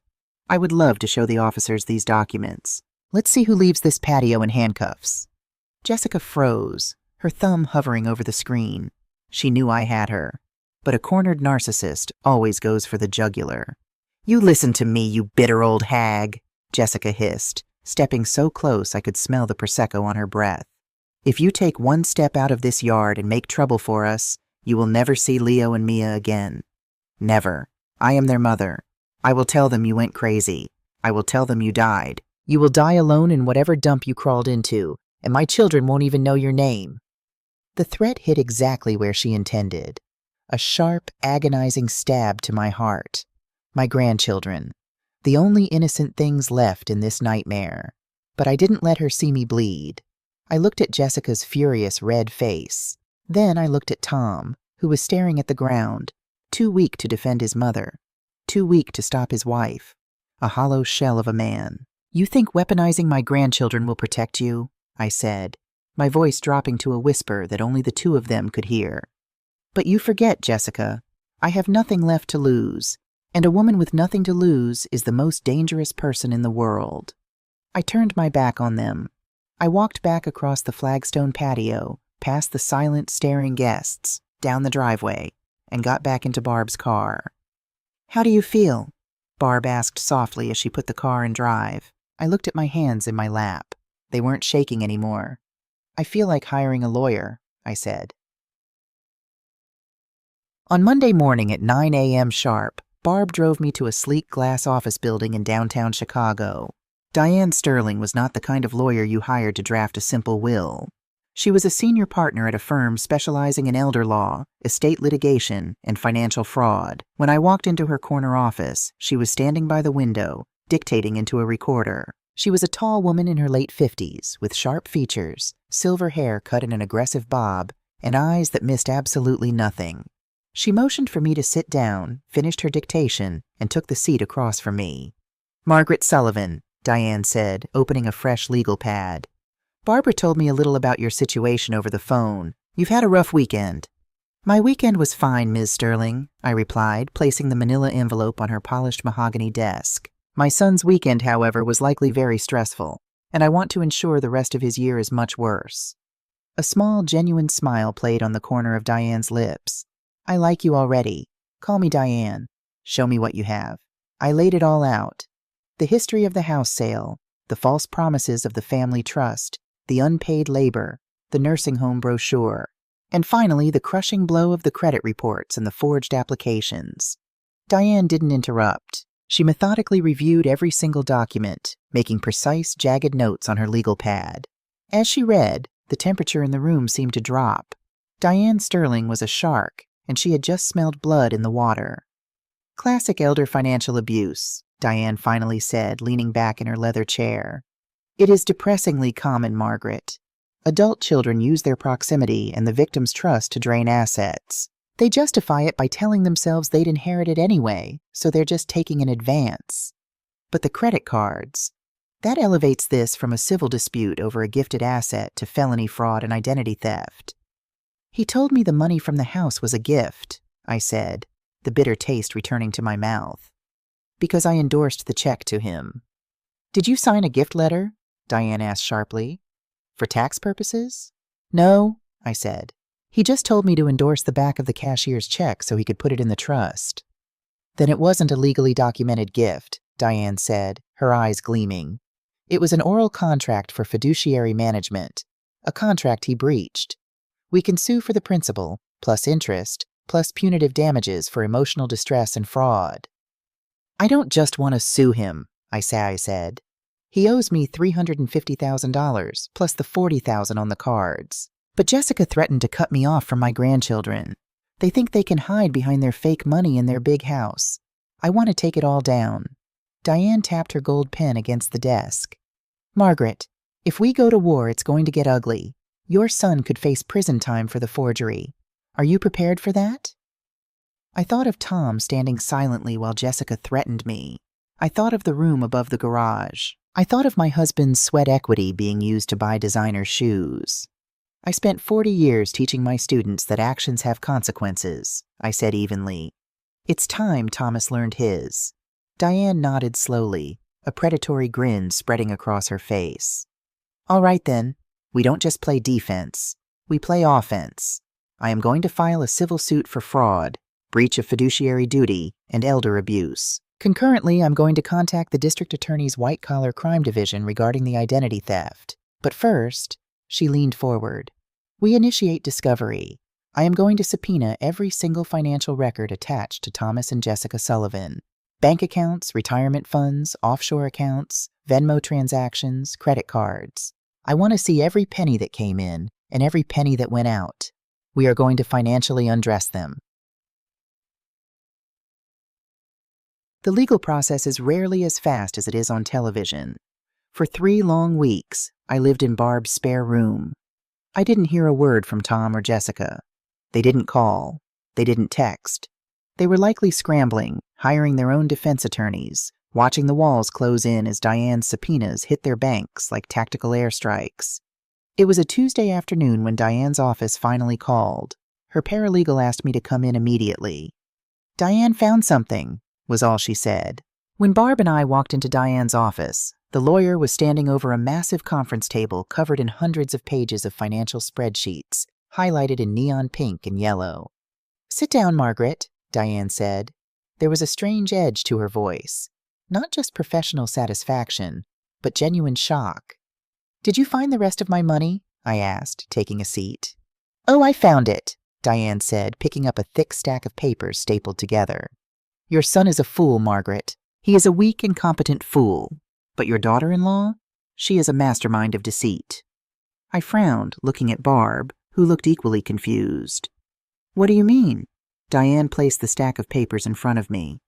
I would love to show the officers these documents. Let's see who leaves this patio in handcuffs. Jessica froze, her thumb hovering over the screen. She knew I had her. But a cornered narcissist always goes for the jugular. You listen to me, you bitter old hag, Jessica hissed, stepping so close I could smell the Prosecco on her breath. If you take one step out of this yard and make trouble for us, you will never see Leo and Mia again. Never. I am their mother. I will tell them you went crazy. I will tell them you died. You will die alone in whatever dump you crawled into, and my children won't even know your name. The threat hit exactly where she intended. A sharp, agonizing stab to my heart. My grandchildren. The only innocent things left in this nightmare. But I didn't let her see me bleed. I looked at Jessica's furious red face. Then I looked at Tom, who was staring at the ground, too weak to defend his mother, too weak to stop his wife, a hollow shell of a man. You think weaponizing my grandchildren will protect you? I said, my voice dropping to a whisper that only the two of them could hear. But you forget, Jessica. I have nothing left to lose, and a woman with nothing to lose is the most dangerous person in the world. I turned my back on them. I walked back across the flagstone patio, past the silent, staring guests, down the driveway, and got back into Barb's car. How do you feel? Barb asked softly as she put the car in drive. I looked at my hands in my lap. They weren't shaking anymore. I feel like hiring a lawyer, I said. On Monday morning at 9 a.m. sharp, Barb drove me to a sleek glass office building in downtown Chicago. Diane Sterling was not the kind of lawyer you hired to draft a simple will. She was a senior partner at a firm specializing in elder law, estate litigation, and financial fraud. When I walked into her corner office, she was standing by the window, dictating into a recorder. She was a tall woman in her late 50s, with sharp features, silver hair cut in an aggressive bob, and eyes that missed absolutely nothing. She motioned for me to sit down, finished her dictation, and took the seat across from me. Margaret Sullivan, Diane said, opening a fresh legal pad. Barbara told me a little about your situation over the phone. You've had a rough weekend. My weekend was fine, Ms. Sterling, I replied, placing the manila envelope on her polished mahogany desk. My son's weekend, however, was likely very stressful, and I want to ensure the rest of his year is much worse. A small, genuine smile played on the corner of Diane's lips. I like you already. Call me Diane. Show me what you have. I laid it all out. The history of the house sale, the false promises of the family trust, the unpaid labor, the nursing home brochure, and finally the crushing blow of the credit reports and the forged applications. Diane didn't interrupt. She methodically reviewed every single document, making precise, jagged notes on her legal pad. As she read, the temperature in the room seemed to drop. Diane Sterling was a shark, and she had just smelled blood in the water. Classic elder financial abuse, Diane finally said, leaning back in her leather chair. It is depressingly common, Margaret. Adult children use their proximity and the victim's trust to drain assets. They justify it by telling themselves they'd inherit it anyway, so they're just taking an advance. But the credit cards, that elevates this from a civil dispute over a gifted asset to felony fraud and identity theft. He told me the money from the house was a gift, I said, the bitter taste returning to my mouth, because I endorsed the check to him. Did you sign a gift letter? Diane asked sharply. For tax purposes? No, I said. He just told me to endorse the back of the cashier's check so he could put it in the trust. Then it wasn't a legally documented gift, Diane said, her eyes gleaming. It was an oral contract for fiduciary management, a contract he breached. We can sue for the principal, plus interest, plus punitive damages for emotional distress and fraud. I don't just want to sue him, I said. He owes me $350,000, plus the $40,000 on the cards. But Jessica threatened to cut me off from my grandchildren. They think they can hide behind their fake money in their big house. I want to take it all down. Diane tapped her gold pen against the desk. Margaret, if we go to war, it's going to get ugly. Your son could face prison time for the forgery. Are you prepared for that? I thought of Tom standing silently while Jessica threatened me. I thought of the room above the garage. I thought of my husband's sweat equity being used to buy designer shoes. I spent 40 years teaching my students that actions have consequences, I said evenly. It's time Thomas learned his. Diane nodded slowly, a predatory grin spreading across her face. All right then, we don't just play defense, we play offense. I am going to file a civil suit for fraud, breach of fiduciary duty, and elder abuse. Concurrently, I'm going to contact the district attorney's white-collar crime division regarding the identity theft. But first, she leaned forward. We initiate discovery. I am going to subpoena every single financial record attached to Thomas and Jessica Sullivan. Bank accounts, retirement funds, offshore accounts, Venmo transactions, credit cards. I want to see every penny that came in and every penny that went out. We are going to financially undress them. The legal process is rarely as fast as it is on television. For 3 long weeks, I lived in Barb's spare room. I didn't hear a word from Tom or Jessica. They didn't call. They didn't text. They were likely scrambling, hiring their own defense attorneys, watching the walls close in as Diane's subpoenas hit their banks like tactical airstrikes. It was a Tuesday afternoon when Diane's office finally called. Her paralegal asked me to come in immediately. "Diane found something," was all she said. When Barb and I walked into Diane's office, the lawyer was standing over a massive conference table covered in hundreds of pages of financial spreadsheets, highlighted in neon pink and yellow. "Sit down, Margaret," Diane said. There was a strange edge to her voice. Not just professional satisfaction, but genuine shock. "Did you find the rest of my money?" I asked, taking a seat. "Oh, I found it," Diane said, picking up a thick stack of papers stapled together. "Your son is a fool, Margaret. He is a weak, incompetent fool. But your daughter-in-law? She is a mastermind of deceit." I frowned, looking at Barb, who looked equally confused. "What do you mean?" Diane placed the stack of papers in front of me.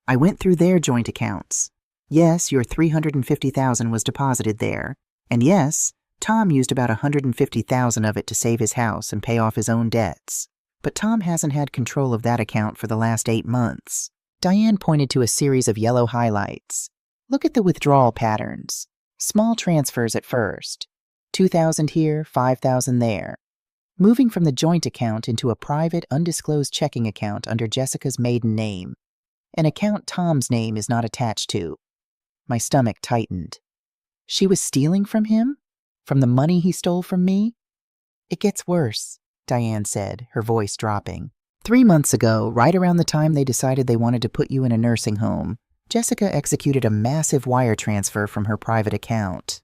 "I went through their joint accounts. Yes, your $350,000 was deposited there. And yes, Tom used about $150,000 of it to save his house and pay off his own debts. But Tom hasn't had control of that account for the last 8 months. Diane pointed to a series of yellow highlights. "Look at the withdrawal patterns. Small transfers at first. 2,000 here, 5,000 there. Moving from the joint account into a private, undisclosed checking account under Jessica's maiden name. An account Tom's name is not attached to." My stomach tightened. She was stealing from him? From the money he stole from me? "It gets worse," Diane said, her voice dropping. 3 months ago, right around the time they decided they wanted to put you in a nursing home, Jessica executed a massive wire transfer from her private account.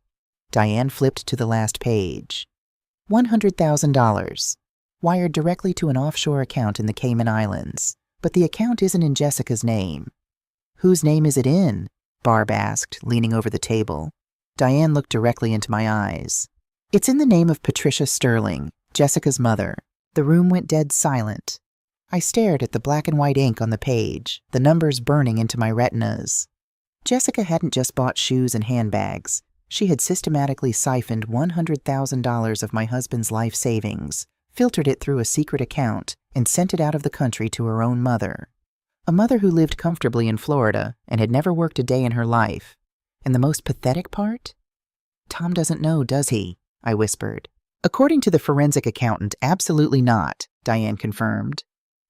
Diane flipped to the last page. $100,000, wired directly to an offshore account in the Cayman Islands. But the account isn't in Jessica's name. "Whose name is it in?" Barb asked, leaning over the table. Diane looked directly into my eyes. "It's in the name of Patricia Sterling, Jessica's mother." The room went dead silent. I stared at the black and white ink on the page, the numbers burning into my retinas. Jessica hadn't just bought shoes and handbags. She had systematically siphoned $100,000 of my husband's life savings, filtered it through a secret account, and sent it out of the country to her own mother. A mother who lived comfortably in Florida and had never worked a day in her life. And the most pathetic part? "Tom doesn't know, does he?" I whispered. "According to the forensic accountant, absolutely not," Diane confirmed.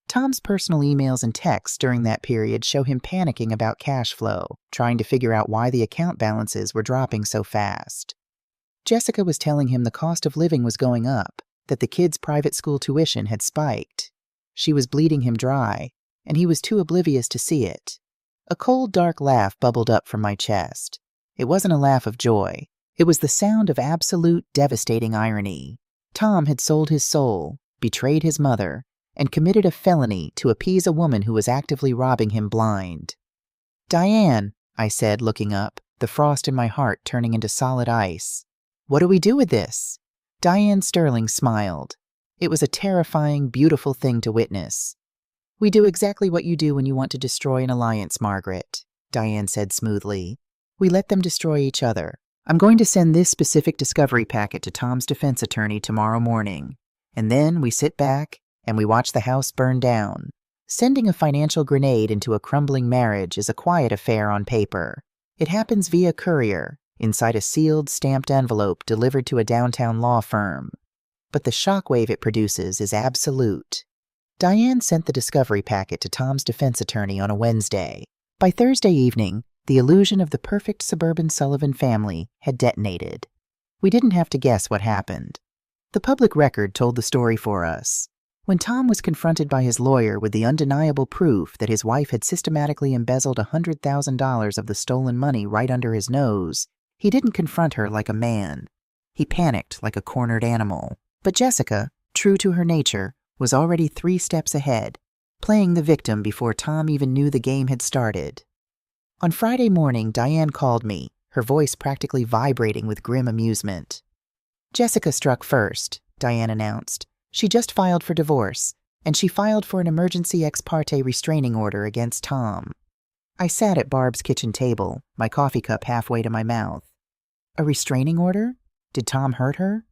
Tom's personal emails and texts during that period show him panicking about cash flow, trying to figure out why the account balances were dropping so fast. Jessica was telling him the cost of living was going up, that the kids' private school tuition had spiked. She was bleeding him dry, and he was too oblivious to see it. A cold, dark laugh bubbled up from my chest. It wasn't a laugh of joy. It was the sound of absolute, devastating irony. Tom had sold his soul, betrayed his mother, and committed a felony to appease a woman who was actively robbing him blind. "Diane," I said, looking up, the frost in my heart turning into solid ice. "What do we do with this?" Diane Sterling smiled. It was a terrifying, beautiful thing to witness. "We do exactly what you do when you want to destroy an alliance, Margaret," Diane said smoothly. "We let them destroy each other. I'm going to send this specific discovery packet to Tom's defense attorney tomorrow morning. And then we sit back and we watch the house burn down. Sending a financial grenade into a crumbling marriage is a quiet affair on paper. It happens via courier, inside a sealed, stamped envelope delivered to a downtown law firm. But the shockwave it produces is absolute. Diane sent the discovery packet to Tom's defense attorney on a Wednesday. By Thursday evening, The illusion of the perfect suburban Sullivan family had detonated. We didn't have to guess what happened. The public record told the story for us. When Tom was confronted by his lawyer with the undeniable proof that his wife had systematically embezzled $100,000 of the stolen money right under his nose, he didn't confront her like a man. He panicked like a cornered animal. But Jessica, true to her nature, was already 3 steps ahead, playing the victim before Tom even knew the game had started. On Friday morning, Diane called me, her voice practically vibrating with grim amusement. "Jessica struck first," Diane announced. "She just filed for divorce, and she filed for an emergency ex parte restraining order against Tom." I sat at Barb's kitchen table, my coffee cup halfway to my mouth. "A restraining order? Did Tom hurt her?"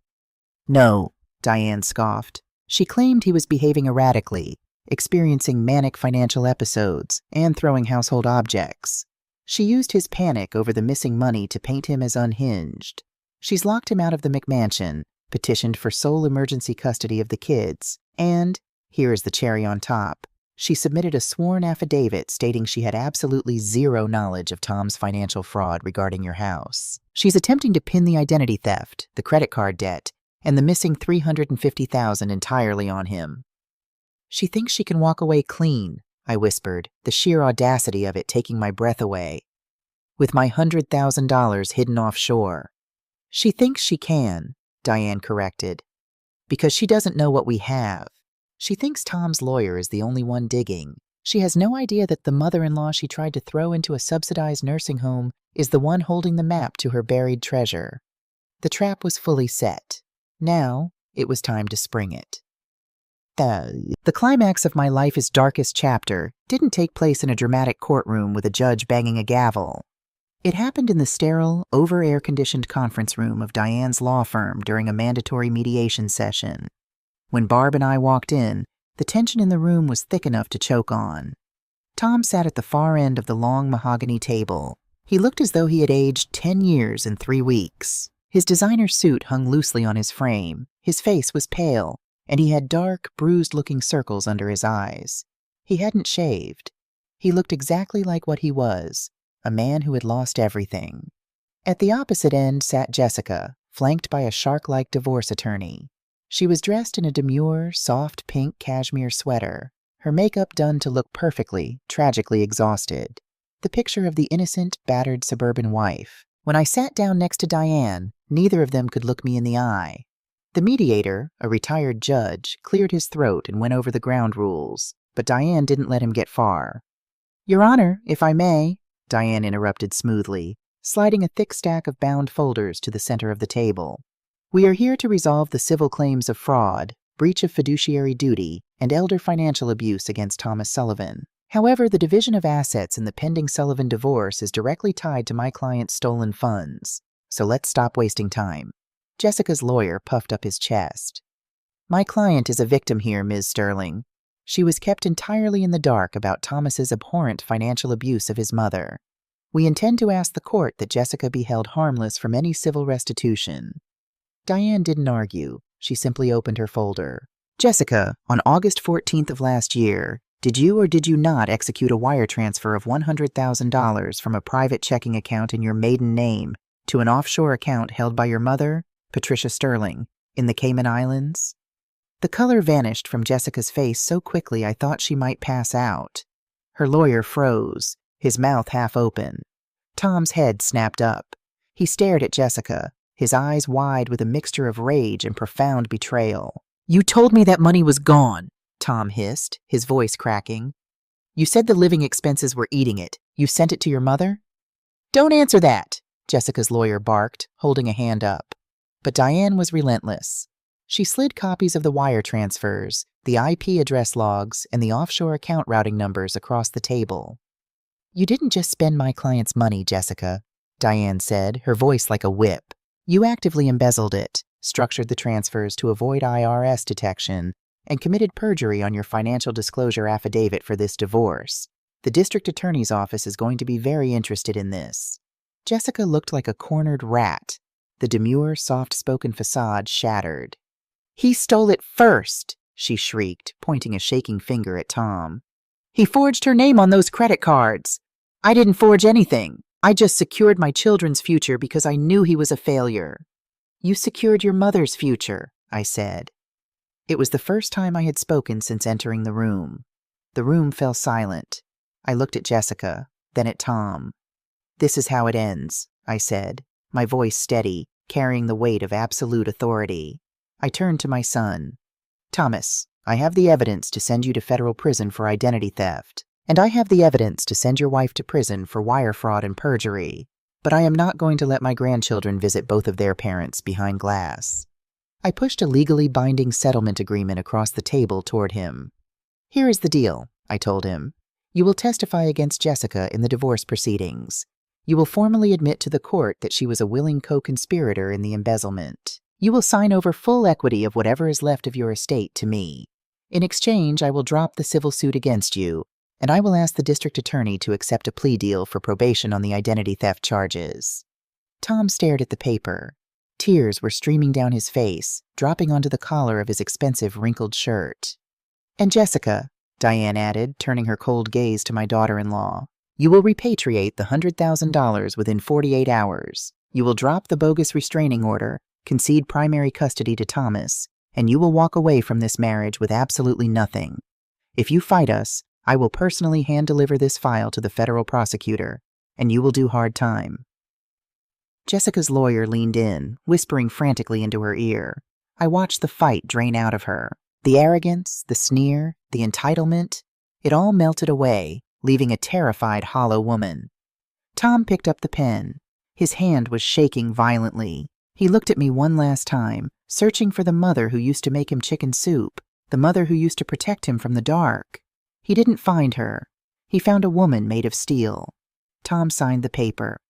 "No," Diane scoffed. "She claimed he was behaving erratically, experiencing manic financial episodes, and throwing household objects. She used his panic over the missing money to paint him as unhinged. She's locked him out of the McMansion, petitioned for sole emergency custody of the kids, and, here is the cherry on top, she submitted a sworn affidavit stating she had absolutely zero knowledge of Tom's financial fraud regarding your house. She's attempting to pin the identity theft, the credit card debt, and the missing $350,000 entirely on him." "She thinks she can walk away clean," I whispered, the sheer audacity of it taking my breath away. "With my $100,000 hidden offshore." "She thinks she can," Diane corrected, "because she doesn't know what we have. She thinks Tom's lawyer is the only one digging. She has no idea that the mother-in-law she tried to throw into a subsidized nursing home is the one holding the map to her buried treasure." The trap was fully set. Now it was time to spring it. The climax of my life's darkest chapter didn't take place in a dramatic courtroom with a judge banging a gavel. It happened in the sterile, over-air-conditioned conference room of Diane's law firm during a mandatory mediation session. When Barb and I walked in, the tension in the room was thick enough to choke on. Tom sat at the far end of the long mahogany table. He looked as though he had aged 10 years in 3 weeks. His designer suit hung loosely on his frame. His face was pale, and he had dark, bruised-looking circles under his eyes. He hadn't shaved. He looked exactly like what he was, a man who had lost everything. At the opposite end sat Jessica, flanked by a shark-like divorce attorney. She was dressed in a demure, soft pink cashmere sweater, her makeup done to look perfectly, tragically exhausted. The picture of the innocent, battered suburban wife. When I sat down next to Diane, neither of them could look me in the eye. The mediator, a retired judge, cleared his throat and went over the ground rules, but Diane didn't let him get far. "Your Honor, if I may," Diane interrupted smoothly, sliding a thick stack of bound folders to the center of the table. "We are here to resolve the civil claims of fraud, breach of fiduciary duty, and elder financial abuse against Thomas Sullivan. However, the division of assets in the pending Sullivan divorce is directly tied to my client's stolen funds. So let's stop wasting time." Jessica's lawyer puffed up his chest. "My client is a victim here, Ms. Sterling. She was kept entirely in the dark about Thomas's abhorrent financial abuse of his mother. We intend to ask the court that Jessica be held harmless from any civil restitution." Diane didn't argue. She simply opened her folder. "Jessica, on August 14th of last year, did you or did you not execute a wire transfer of $100,000 from a private checking account in your maiden name to an offshore account held by your mother, Patricia Sterling, in the Cayman Islands?" The color vanished from Jessica's face so quickly I thought she might pass out. Her lawyer froze, his mouth half open. Tom's head snapped up. He stared at Jessica, his eyes wide with a mixture of rage and profound betrayal. "You told me that money was gone," Tom hissed, his voice cracking. "You said the living expenses were eating it. You sent it to your mother?" "Don't answer that," Jessica's lawyer barked, holding a hand up. But Diane was relentless. She slid copies of the wire transfers, the IP address logs, and the offshore account routing numbers across the table. "You didn't just spend my client's money, Jessica," Diane said, her voice like a whip. "You actively embezzled it, structured the transfers to avoid IRS detection, and committed perjury on your financial disclosure affidavit for this divorce. The district attorney's office is going to be very interested in this." Jessica looked like a cornered rat. The demure, soft-spoken facade shattered. "He stole it first," she shrieked, pointing a shaking finger at Tom. "He forged her name on those credit cards. I didn't forge anything. I just secured my children's future because I knew he was a failure. You secured your mother's future, I said. It was the first time I had spoken since entering the room. The room fell silent. I looked at Jessica, then at Tom. This is how it ends, I said, my voice steady, carrying the weight of absolute authority. I turned to my son. Thomas, I have the evidence to send you to federal prison for identity theft, and I have the evidence to send your wife to prison for wire fraud and perjury, but I am not going to let my grandchildren visit both of their parents behind glass. I pushed a legally binding settlement agreement across the table toward him. Here is the deal, I told him. You will testify against Jessica in the divorce proceedings. You will formally admit to the court that she was a willing co-conspirator in the embezzlement. You will sign over full equity of whatever is left of your estate to me. In exchange, I will drop the civil suit against you, and I will ask the district attorney to accept a plea deal for probation on the identity theft charges. Tom stared at the paper. Tears were streaming down his face, dropping onto the collar of his expensive wrinkled shirt. And Jessica, Diane added, turning her cold gaze to my daughter-in-law, you will repatriate the $100,000 within 48 hours. You will drop the bogus restraining order, concede primary custody to Thomas, and you will walk away from this marriage with absolutely nothing. If you fight us, I will personally hand-deliver this file to the federal prosecutor, and you will do hard time. Jessica's lawyer leaned in, whispering frantically into her ear. I watched the fight drain out of her. The arrogance, the sneer, the entitlement, it all melted away, leaving a terrified, hollow woman. Tom picked up the pen. His hand was shaking violently. He looked at me one last time, searching for the mother who used to make him chicken soup, the mother who used to protect him from the dark. He didn't find her. He found a woman made of steel. Tom signed the paper.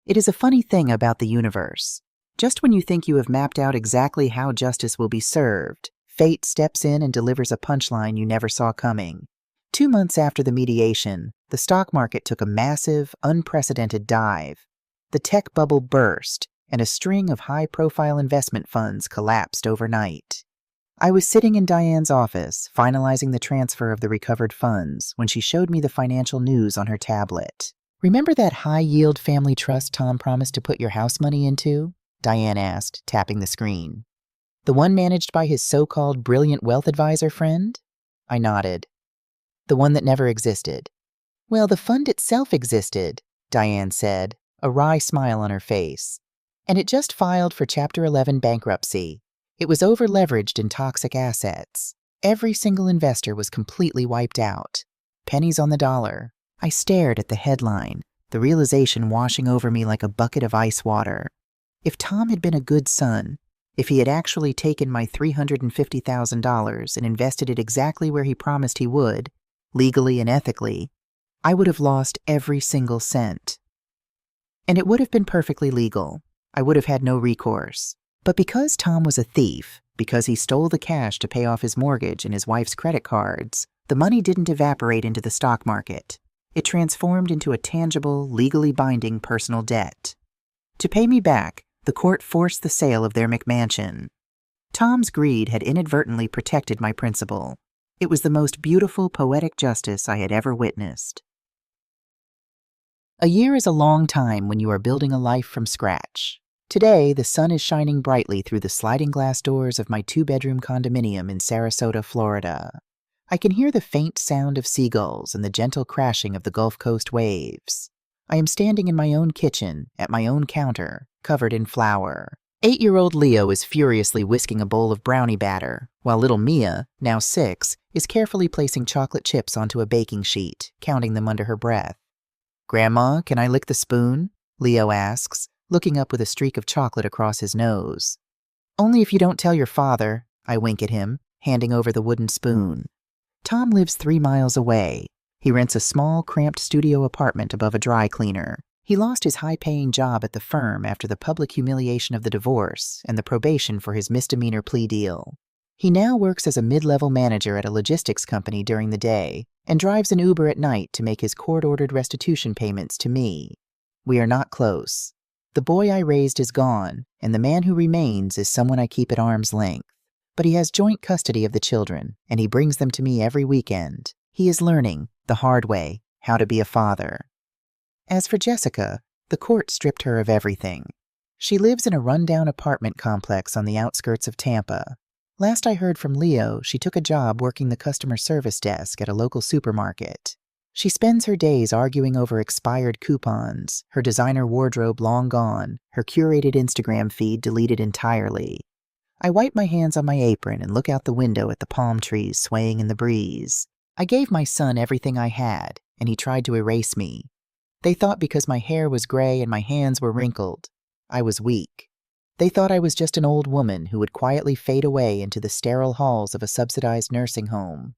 It is a funny thing about the universe. Just when you think you have mapped out exactly how justice will be served, fate steps in and delivers a punchline you never saw coming. 2 months after the mediation, the stock market took a massive, unprecedented dive. The tech bubble burst, and a string of high-profile investment funds collapsed overnight. I was sitting in Diane's office, finalizing the transfer of the recovered funds, when she showed me the financial news on her tablet. Remember that high-yield family trust Tom promised to put your house money into? Diane asked, tapping the screen. The one managed by his so-called brilliant wealth advisor friend? I nodded. The one that never existed. Well, the fund itself existed, Diane said, a wry smile on her face. And it just filed for Chapter 11 bankruptcy. It was over-leveraged in toxic assets. Every single investor was completely wiped out. Pennies on the dollar. I stared at the headline, the realization washing over me like a bucket of ice water. If Tom had been a good son, if he had actually taken my $350,000 and invested it exactly where he promised he would, legally and ethically, I would have lost every single cent. And it would have been perfectly legal. I would have had no recourse. But because Tom was a thief, because he stole the cash to pay off his mortgage and his wife's credit cards, the money didn't evaporate into the stock market. It transformed into a tangible, legally binding personal debt. To pay me back, the court forced the sale of their McMansion. Tom's greed had inadvertently protected my principal. It was the most beautiful, poetic justice I had ever witnessed. A year is a long time when you are building a life from scratch. Today, the sun is shining brightly through the sliding glass doors of my 2-bedroom condominium in Sarasota, Florida. I can hear the faint sound of seagulls and the gentle crashing of the Gulf Coast waves. I am standing in my own kitchen, at my own counter, covered in flour. 8-year-old Leo is furiously whisking a bowl of brownie batter, while little Mia, now 6, is carefully placing chocolate chips onto a baking sheet, counting them under her breath. "Grandma, can I lick the spoon?" Leo asks, looking up with a streak of chocolate across his nose. "Only if you don't tell your father," I wink at him, handing over the wooden spoon. Tom lives 3 miles away. He rents a small, cramped studio apartment above a dry cleaner. He lost his high-paying job at the firm after the public humiliation of the divorce and the probation for his misdemeanor plea deal. He now works as a mid-level manager at a logistics company during the day and drives an Uber at night to make his court-ordered restitution payments to me. We are not close. The boy I raised is gone, and the man who remains is someone I keep at arm's length. But he has joint custody of the children, and he brings them to me every weekend. He is learning, the hard way, How to be a Father. As for Jessica, the court stripped her of everything. She lives in a rundown apartment complex on the outskirts of Tampa. Last I heard from Leo, she took a job working the customer service desk at a local supermarket. She spends her days arguing over expired coupons, her designer wardrobe long gone, her curated Instagram feed deleted entirely. I wipe my hands on my apron and look out the window at the palm trees swaying in the breeze. I gave my son everything I had, and he tried to erase me. They thought because my hair was gray and my hands were wrinkled, I was weak. They thought I was just an old woman who would quietly fade away into the sterile halls of a subsidized nursing home.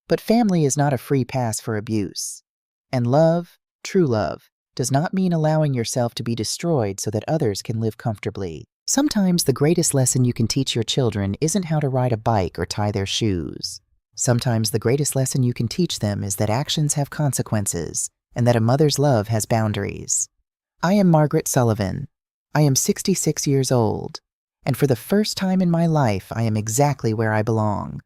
But family is not a free pass for abuse. And love, true love, does not mean allowing yourself to be destroyed so that others can live comfortably. Sometimes the greatest lesson you can teach your children isn't how to ride a bike or tie their shoes. Sometimes the greatest lesson you can teach them is that actions have consequences and that a mother's love has boundaries. I am Margaret Sullivan. I am 66 years old, and for the first time in my life, I am exactly where I belong.